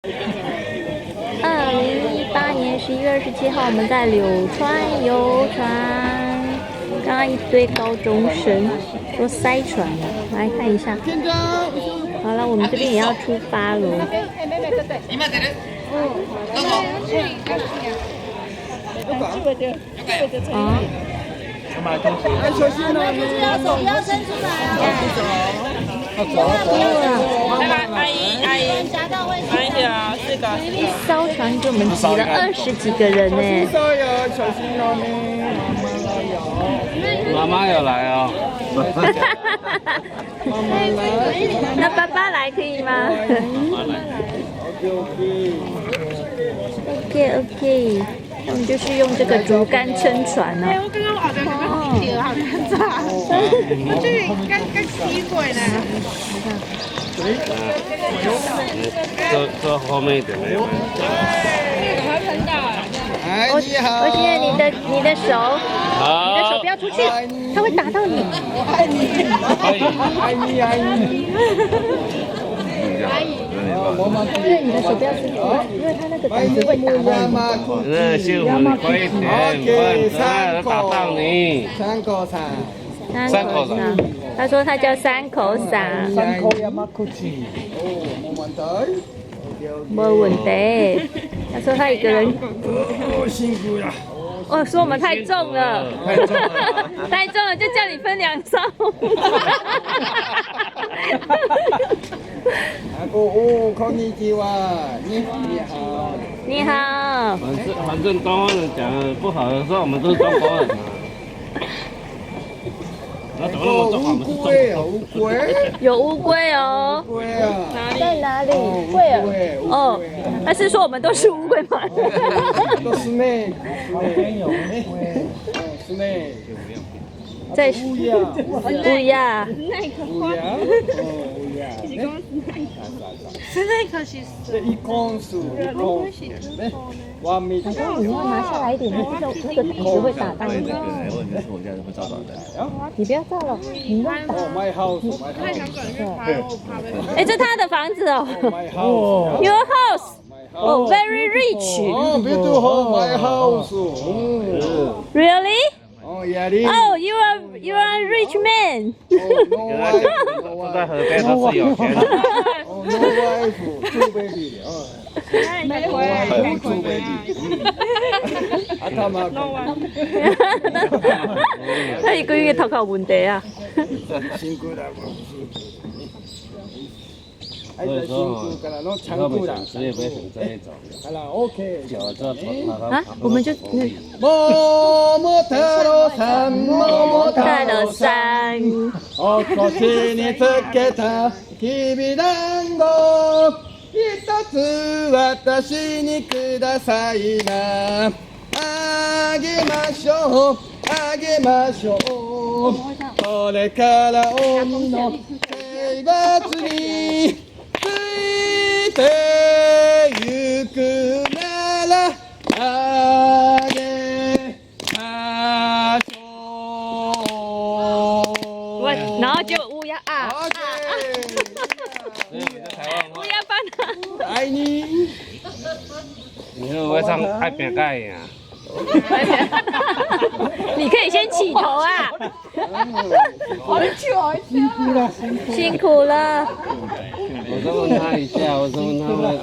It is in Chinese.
2018年11月27号，我们在柳川游船。刚刚一堆高中生说塞船了，来看一下。好了，我们这边也要出发了。啊。小心哦！手不要伸出来啊！阿姨，慢一点啊，这个。一艘船给我们挤了20几个人呢。小心哦！妈妈有来哦。那爸爸来可以吗？OK， 我们就是用这个竹竿撑船呢。我刚刚好像一条好像炸，我这里刚起鬼呢。坐后面一点没有。还喷到啊！我现在你的手，你的手不要出去，它会打到你。爱你。因为你的手不要伸出来，因为它那个杆子会打到你。幸福你快一点，不然打到你。三口伞。他说他叫三口伞。三口亚马库奇。没问题。他说他一个人。辛苦了。哦，说我们太重了，太重了，就叫你分2艘。こんにちは，你好。你好。反正东方人讲的不好的时候，我们都是中国人。那怎么那么重？我们是中国人。乌龟。有乌龟哦。乌龟啊。在哪里？龟儿。哦，他是说我们都是乌龟吗？都是呢。是呢。在乌鸦。是那个是。一公数。1 米。你要拿下来一点，那个杆子会打到你。我家人会照到的。你不要照了，你弄打。My house。哎，这他的房子哦。My house。Your house。Oh, very rich. Oh, beautiful, my house. Really? Oh, yeah. Oh, you are a rich man. No wife. 住在河边都是有钱人。Oh, no wife. Two baby. 没回。 Two baby. 頭。他一个月头壳问题啊。辛苦了。所以说，他们想吃也不会选这一种。好了 ，OK。啊，我们就桃太郎さん、桃太郎さん。お腰につけたきびだんご、一つ私にくださいな。あげましょう、あげましょう。これから鬼の刑罰に。ついてゆくならあげましょう。然后就乌鸦啊。乌鸦班的。爱你。你会不会唱爱扁盖呀？你可以先起头啊。辛苦了。我再问他一下，我再问他们